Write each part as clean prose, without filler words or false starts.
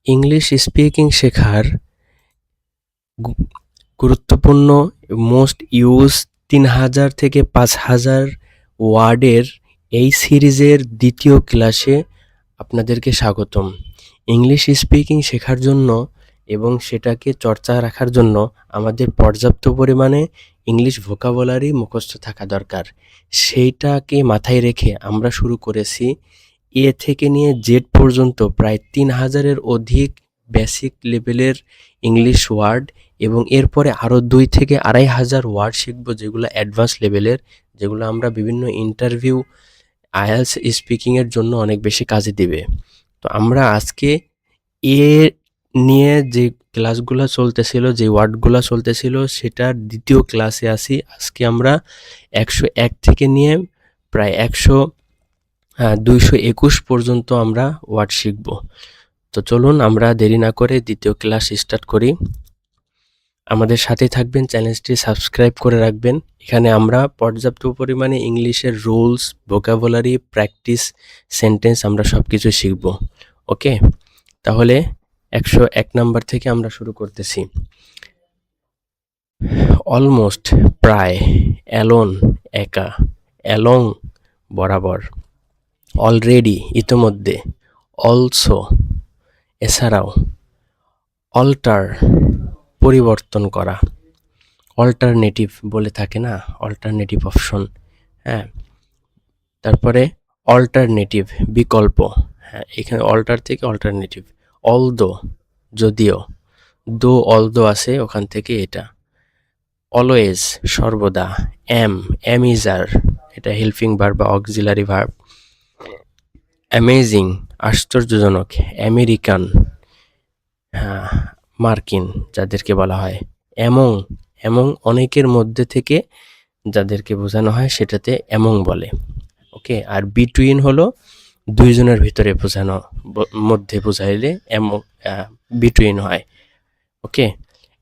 English speaking শেখার গুরুত্বপূর্ণ most use ৩,০০০ থেকে ৫,০০০ ওয়ার্ডের এই সিরিজের দ্বিতীয় ক্লাসে আপনাদেরকে স্বাগতম। ইংলিশ স্পিকিং শেখার জন্য এবং সেটাকে চর্চা রাখার জন্য আমাদের পর্যাপ্ত পরিমাণে ইংলিশ ভোকাবুলারি মুখস্থ থাকা দরকার। সেইটাকে মাথায় রেখে আমরা শুরু করেছি এ থেকে নিয়ে জেড পর্যন্ত প্রায় ৩,০০০-এর অধিক বেসিক লেভেলের ইংলিশ ওয়ার্ড এবং এরপরে আরও ২ থেকে ২,৫০০ ওয়ার্ড শিখব, যেগুলো অ্যাডভান্স লেভেলের, যেগুলো আমরা বিভিন্ন ইন্টারভিউ, আইএলটিএস স্পিকিংয়ের জন্য অনেক বেশি কাজে দিবে। তো আমরা আজকে এ নিয়ে যে ক্লাসগুলো চলতেছিল, যে ওয়ার্ডগুলো চলতেছিল, সেটার দ্বিতীয় ক্লাসে আসি। আজকে আমরা ১০১ থেকে নিয়ে প্রায় ২২১ পর্যন্ত আমরা ওয়ার্ড শিখব। তো চলুন আমরা দেরি না করে দ্বিতীয় ক্লাস স্টার্ট করি। আমাদের সাথে থাকবেন, চ্যানেলটি সাবস্ক্রাইব করে রাখবেন। এখানে আমরা পর্যাপ্ত পরিমাণে ইংলিশের রুলস, ভোকাবুলারি, প্র্যাকটিস, সেন্টেন্স আমরা সব কিছু শিখব। ওকে, তাহলে ১০১ নাম্বার থেকে আমরা শুরু করতেছি। অলমোস্ট প্রায়, অ্যালোন একা, অ্যালং বরাবর, অলরেডি ইতোমধ্যে, অলসো এছাড়াও, অল্টার পরিবর্তন করা, অল্টারনেটিভ বলে থাকে না, অল্টারনেটিভ অপশন, হ্যাঁ। তারপরে অল্টারনেটিভ বিকল্প, হ্যাঁ, এখানে অল্টার থেকে অল্টারনেটিভ। অলদো যদিও, দো অলদো আছে ওখান থেকে এটা। অলওয়েজ সর্বদা, অ্যামিজার এটা হেল্পিং ভার্ব বা অক্সিলারি ভার্ব। অ্যামেজিং আশ্চর্যজনক, আমেরিকান হ্যাঁ মার্কিন যাদেরকে বলা হয়। অ্যামং অনেকের মধ্যে থেকে যাদেরকে বোঝানো হয় সেটাতে অ্যামং বলে। ওকে, আর বিটুইন হলো দুইজনের ভিতরে বোঝানো, মধ্যে বোঝাইলে বিটুইন হয়। ওকে,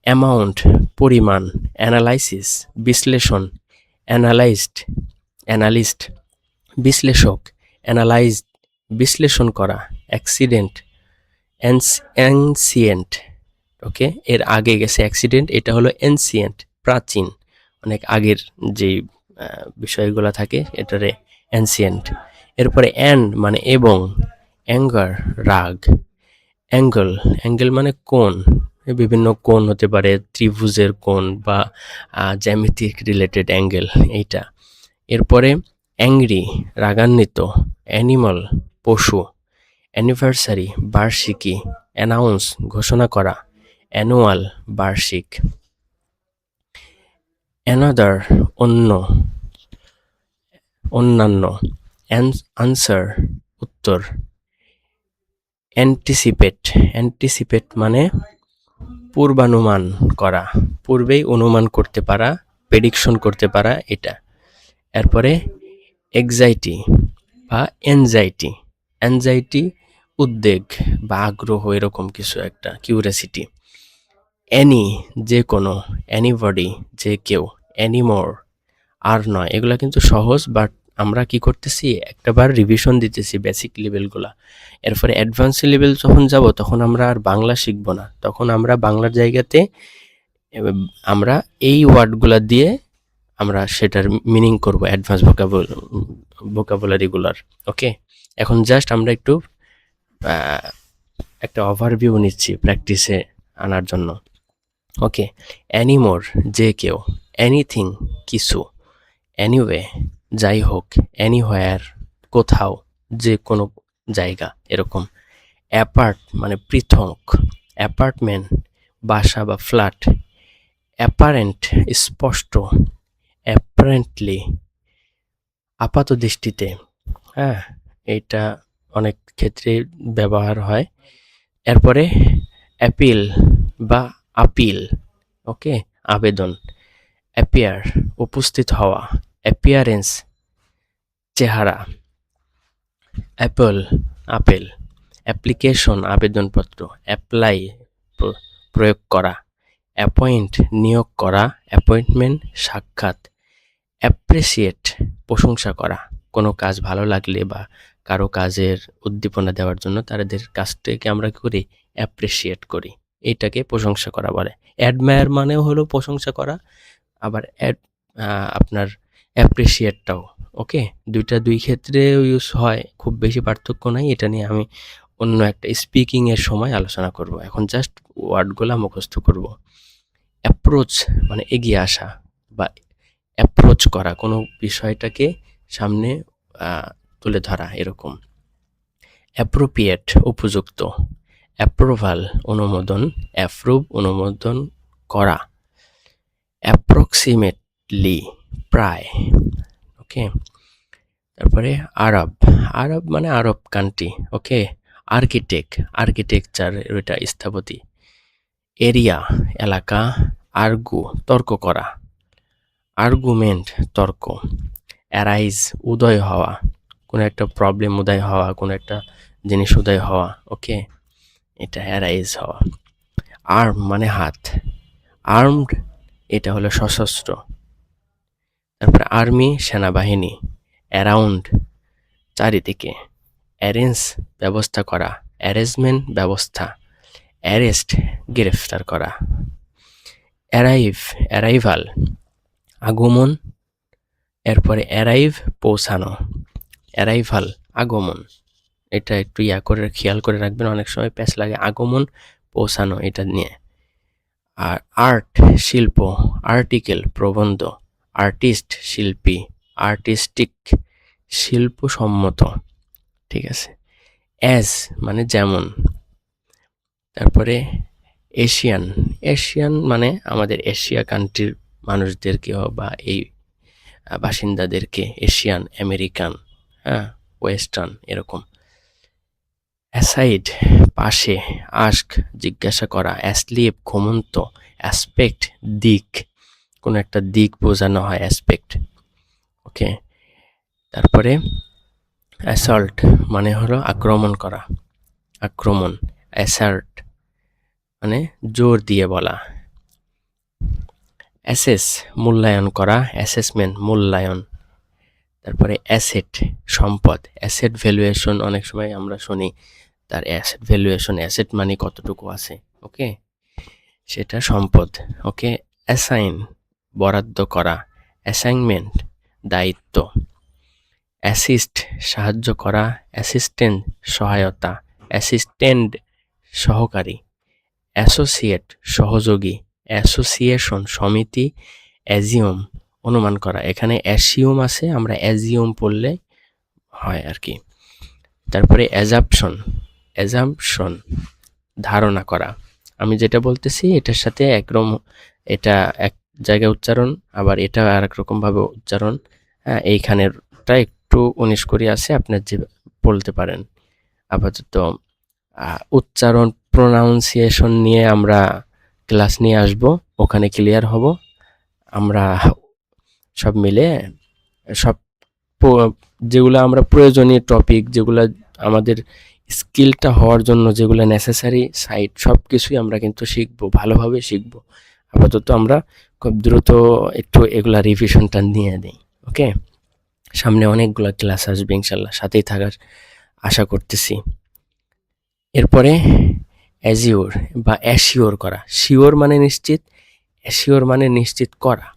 অ্যামাউন্ট পরিমাণ, অ্যানালাইসিস বিশ্লেষণ, অ্যানালিস্ট বিশ্লেষক, অ্যানালাইজড বিশ্লেষণ করা, অ্যাক্সিডেন্ট অ্যানসিয়েন্ট। ওকে, এর আগে গেছে অ্যাক্সিডেন্ট, এটা হলো অ্যানসিয়েন্ট প্রাচীন, অনেক আগের যে বিষয়গুলো থাকে এটারে অ্যানসিয়েন্ট। এরপরে অ্যান্ড মানে এবং, অ্যাঙ্গার রাগ, অ্যাঙ্গেল মানে কোণ, বিভিন্ন কোণ হতে পারে, ত্রিভুজের কোণ বা জ্যামিতিক রিলেটেড অ্যাঙ্গেল এইটা। এরপরে অ্যাংরি রাগান্বিত, অ্যানিমাল পশু, অ্যানিভার্সারি বার্ষিকী, অ্যানাউন্স ঘোষণা করা, অ্যানুয়াল বার্ষিক। অ্যানাদার অন্যান্য, আনসার উত্তর। অ্যান্টিসিপেট মানে পূর্বানুমান করা, পূর্বেই অনুমান করতে পারা, প্রেডিকশন করতে পারা এটা। এরপরে এক্সাইটি বা অ্যানজাইটি উদ্বেগ বা আগ্রহ, এরকম কিছু একটা, কিউরিয়াসিটি। অ্যানি যে কোনো, অ্যানিবডি যে কেউ, অ্যানিমোর আর নয়। এগুলা কিন্তু সহজ, বাট আমরা কি করতেছি, একটাবার রিভিশন দিতেছি বেসিক লেভেলগুলা। এরপরে অ্যাডভান্স লেভেল যখন যাব তখন আমরা আর বাংলা শিখব না, তখন আমরা বাংলার জায়গাতে আমরা এই ওয়ার্ডগুলা দিয়ে আমরা সেটার মিনিং করব, অ্যাডভান্স ভোকাবুলারিগুলার। ওকে, এখন জাস্ট আমরা একটু একটা ওভারভিউ নিচ্ছি প্র্যাকটিসে আনার জন্য। ওকে, অ্যানিমোর যে কেউ, এনিথিং কিছু, এনিওয়ে যাই হোক, এনিহোয়ার কোথাও, যে কোনো জায়গা এরকম। অ্যাপার্ট মানে পৃথক, অ্যাপার্টমেন্ট বাসা বা ফ্ল্যাট। অ্যাপারেন্ট স্পষ্ট, অ্যাপারেন্টলি আপাত দৃষ্টিতে, হ্যাঁ, এটা অনেক ক্ষেত্রে ব্যবহার হয়। এরপরে অ্যাপিল বা আপিল, ওকে, আবেদন। অ্যাপিয়ার উপস্থিত হওয়া, অ্যাপিয়ারেন্স চেহারা। আপেল অ্যাপ্লিকেশন আবেদনপত্র। অ্যাপ্লাই প্রয়োগ করা। অ্যাপয়েন্ট নিয়োগ করা, অ্যাপয়েন্টমেন্ট সাক্ষাৎ। অ্যাপ্রিসিয়েট প্রশংসা করা, কোনো কাজ ভালো লাগলে বা কারো কাজের উদ্দীপনা দেওয়ার জন্য তাদের কাজটাকে আমরা কি করি, অ্যাপ্রিসিয়েট করি। এটাকে প্রশংসা করা বলে। অ্যাডমায়ার মানেও হলো প্রশংসা করা, আবার আপনার অ্যাপ্রিসিয়েটটাও। ওকে, দুই ক্ষেত্রে ইউজ হয়, খুব বেশি পার্থক্য নাই। এটা নিয়ে আমি অন্য একটা স্পিকিংয়ের সময় আলোচনা করব। এখন জাস্ট ওয়ার্ডগুলা মুখস্থ করব। অ্যাপ্রোচ মানে এগিয়ে আসা বা অ্যাপ্রোচ করা, কোনো বিষয়টাকে সামনে তুলে ধরা, এরকম। অ্যাপ্রোপ্রিয়েট উপযুক্ত, অ্যাপ্রুভাল অনুমোদন, অ্যাপ্রুভ অনুমোদন করা, অ্যাপ্রক্সিমেটলি প্রায়। ওকে, তারপরে আরব, আরব মানে আরব কান্ট্রি। ওকে, আর্কিটেকচার, এটা স্থপতি। এরিয়া এলাকা, আর্গু তর্ক করা, আর্গুমেন্ট তর্ক, অ্যারাইজ উদয় হওয়া, কোনো একটা প্রবলেম উদয় হওয়া, কোনো একটা জিনিস উদয় হওয়া। ওকে, এটা অ্যারাইজ হওয়া। আর্ম মানে হাত, আর্মড এটা হলো সশস্ত্র। তারপরে আর্মি সেনাবাহিনী, অ্যারাউন্ড চারিদিকে, অ্যারেঞ্জ ব্যবস্থা করা, অ্যারেঞ্জমেন্ট ব্যবস্থা, অ্যারেস্ট গ্রেফতার করা, অ্যারাইভাল আগমন, এরপরে অ্যারাইভ পৌঁছানো, অ্যারাইভাল আগমন, এটা একটু করে খেয়াল করে রাখবেন, অনেক সময় প্যাচ লাগে। আগমন পৌঁছানো এটা নিয়ে। আর আর্ট শিল্প, আর্টিকেল প্রবন্ধ, আর্টিস্ট শিল্পী, আর্টিস্টিক শিল্পসম্মত। ঠিক আছে। অ্যাজ মানে যেমন। তারপরে এশিয়ান মানে আমাদের এশিয়া কান্ট্রির মানুষদেরকে বা এই বাসিন্দাদেরকে এশিয়ান, আমেরিকান, হ্যাঁ, ওয়েস্টার্ন, এরকম। অ্যাসাইড পাশে, আস্ক জিজ্ঞাসা করা, অ্যাসলিপ ঘুমন্ত, অ্যাসপেক্ট দিক, কোনো একটা দিক বোঝানো হয়, অ্যাসপেক্ট। ওকে, তারপরে অ্যাসল্ট মানে হলো আক্রমণ করা, আক্রমণ। অ্যাসার্ট মানে জোর দিয়ে বলা। অ্যাসেস মূল্যায়ন করা, অ্যাসেসমেন্ট মূল্যায়ন। তারপরে অ্যাসেট সম্পদ, অ্যাসেট ভ্যালুয়েশন অনেক সময় আমরা শুনি, তার অ্যাসেট ভ্যালুয়েশন, অ্যাসেট মানে কতটুকু আছে। ওকে, সেটা সম্পদ। ওকে, অ্যাসাইন বরাদ্দ করা, অ্যাসাইনমেন্ট দায়িত্ব। অ্যাসিস্ট সাহায্য করা, অ্যাসিস্ট্যান্ট সহায়তা, অ্যাসিস্ট্যান্ট সহকারী। অ্যাসোসিয়েট সহযোগী, অ্যাসোসিয়েশন সমিতি। অ্যাজিউম অনুমান করা, এখানে অ্যাসিউম আছে, আমরা অ্যাজিউম পড়লে হয় আর কি। তারপরে অ্যাজাম্পশন ধারণা করা। আমি যেটা বলতেছি এটার সাথে একরকম, এটা এক জায়গায় উচ্চারণ, আবার এটা আর এক রকমভাবে উচ্চারণ। হ্যাঁ, এইখানেরটা একটু 19 করি আছে, আপনার যে বলতে পারেন। আপাতত উচ্চারণ প্রোনাউন্সিয়েশন নিয়ে আমরা ক্লাস নিয়ে আসব, ওখানে ক্লিয়ার হব আমরা সব মিলে। সব যেগুলো আমরা প্রয়োজনীয় টপিক, যেগুলো আমাদের স্কিলটা হওয়ার জন্য যেগুলো নেসেসারি সাইট, সব কিছুই আমরা কিন্তু শিখবো, ভালোভাবে শিখবো। আপাতত আমরা খুব দ্রুত একটু এগুলা রিভিশনটা নিয়ে দিই। ওকে, সামনে অনেকগুলো ক্লাস আসবে ইনশাল্লাহ, সাথেই থাকার আশা করতেছি। এরপরে অ্যাজিওর বা অ্যাসিওর করা, শিওর মানে নিশ্চিত, অ্যাসিওর মানে নিশ্চিত করা।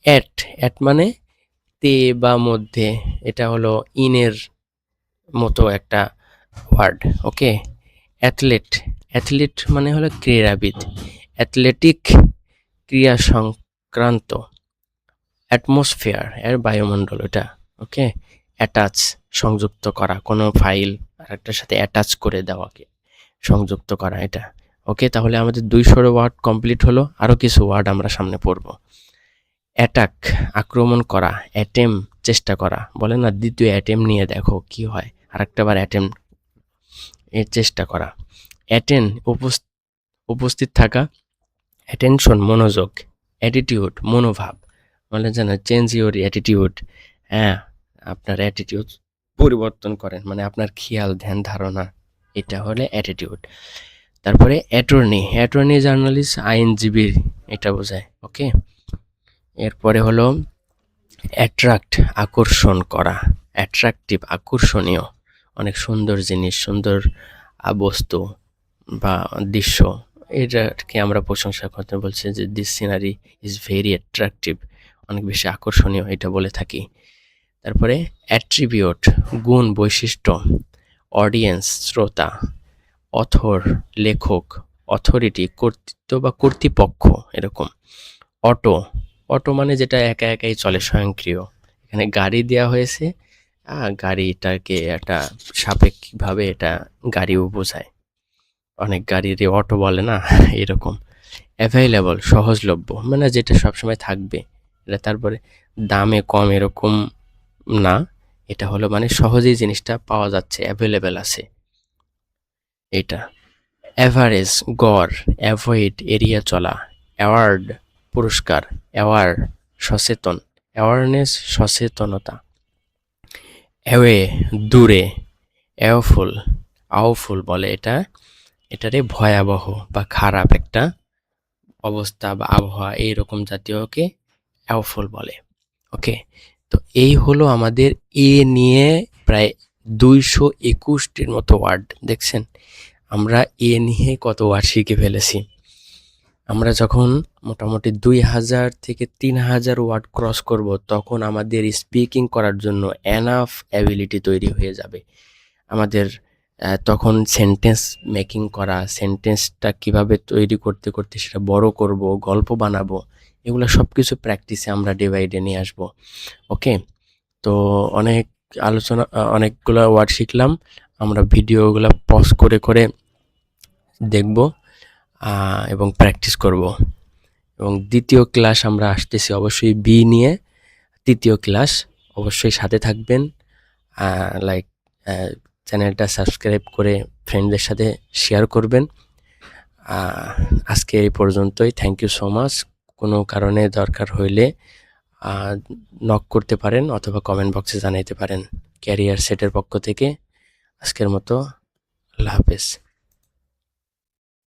অ্যাট মানে তে বা মধ্যে, এটা হলো ইনের মতো একটা ওয়ার্ড। ওকে, অ্যাথলেট মানে হলো ক্রীড়াবিদ, অ্যাথলেটিক ক্রিয়া সংক্রান্ত। অ্যাটমসফিয়ার এর বায়ুমণ্ডল এটা। ওকে, অ্যাটাচ সংযুক্ত করা, কোনো ফাইল আরেকটার সাথে অ্যাটাচ করে দেওয়াকে সংযুক্ত করা, এটা। ওকে, তাহলে আমাদের 200 ওয়ার্ড কমপ্লিট হলো, আরও কিছু ওয়ার্ড আমরা সামনে পড়ব। অ্যাটাক আক্রমণ করা, অ্যাটেম চেষ্টা করা, বলে না দ্বিতীয় অ্যাটেম নিয়ে দেখো কি হয়, আরেকটাবার অ্যাটেম এর চেষ্টা করা। অ্যাটেন উপস্থিত থাকা, অ্যাটেনশন মনোযোগ, অ্যাটিটিউড মনোভাব, বলে যেন চেঞ্জ ইউর অ্যাটিটিউড। হ্যাঁ, আপনার অ্যাটিটিউড পরিবর্তন করেন, মানে আপনার খেয়াল ধ্যান ধারণা, এটা হলে অ্যাটিটিউড। তারপরে অ্যাটর্নি জার্নালিস্ট আইনজীবী, এটা বোঝায়। ওকে, এরপরে হলো অ্যাট্রাক্ট আকর্ষণ করা, অ্যাট্রাকটিভ আকর্ষণীয়। অনেক সুন্দর জিনিস, সুন্দর বস্তু বা দৃশ্য, এটাকে আমরা প্রশংসা করতে বলছি যে this scenery is very attractive, অনেক বেশি আকর্ষণীয় এটা বলে থাকি। তারপরে অ্যাট্রিবিউট, গুণ, বৈশিষ্ট্য। অডিয়েন্স, শ্রোতা। অথর, লেখক। অথরিটি, কর্তৃত্ব বা কর্তৃপক্ষ এরকম। অটো, অটো মানে যেটা একা একাই চলে, স্বয়ংক্রিয়। এখানে গাড়ি দেওয়া হয়েছে, গাড়িটাকে একটা সাপেক্ষিকভাবে এটা গাড়িও বোঝায়, অনেক গাড়িরই অটো বলে না এরকম। অ্যাভেইলেবল, সহজলভ্য, মানে যেটা সবসময় থাকবে এটা। তারপরে দামে কম এরকম না, এটা হলো মানে সহজেই জিনিসটা পাওয়া যাচ্ছে, অ্যাভেলেবেল আছে এটা। অ্যাভারেজ, গড়। অ্যাভয়েড, এড়িয়ে চলা। অ্যাওয়ার্ড, পুরস্কার। অ্যাওয়ার, সচেতন। অ্যাওয়ারনেস, সচেতনতা। অ্যাওয়ে, দূরে। অ্যাওফুল, আউফুল বলে এটা, এটারে ভয়াবহ বা খারাপ একটা অবস্থা বা আবহাওয়া এইরকম জাতীয়কে অ্যাওফুল বলে। ওকে, তো এই হলো আমাদের এ নিয়ে প্রায় 221টির মতো ওয়ার্ড। দেখছেন আমরা এ নিয়ে কত ওয়ার্ড শিখে ফেলেছি। আমরা যখন মোটামুটি 2000 থেকে 3000 ওয়ার্ড ক্রস করব, তখন আমাদের স্পিকিং করার জন্য এনাফ অ্যাবিলিটি তৈরি হয়ে যাবে আমাদের। তখন সেন্টেন্স মেকিং করা, সেন্টেন্সটা কিভাবে তৈরি করতে করতে সেটা বড় করব, গল্প বানাবো, এগুলো সব কিছু প্র্যাকটিসে আমরা ডে বাই ডে নিয়ে আসবো। ওকে, তো অনেক আলোচনা, অনেকগুলো ওয়ার্ড শিখলাম। আমরা ভিডিওগুলো পজ করে করে দেখব এবং প্র্যাকটিস করব। এবং দ্বিতীয় ক্লাস আমরা আসতেছি অবশ্যই বি নিয়ে। তৃতীয় ক্লাস অবশ্যই সাথে থাকবেন। লাইক, চ্যানেলটা সাবস্ক্রাইব করে ফ্রেন্ডদের সাথে শেয়ার করবেন। আজকে এই পর্যন্তই। Thank you so much. কোনো কারণে দরকার হইলে নক করতে পারেন অথবা কমেন্ট বক্সে জানাইতে পারেন। ক্যারিয়ার সেটের পক্ষ থেকে আজকের মতো আল্লাহ হাফেজ।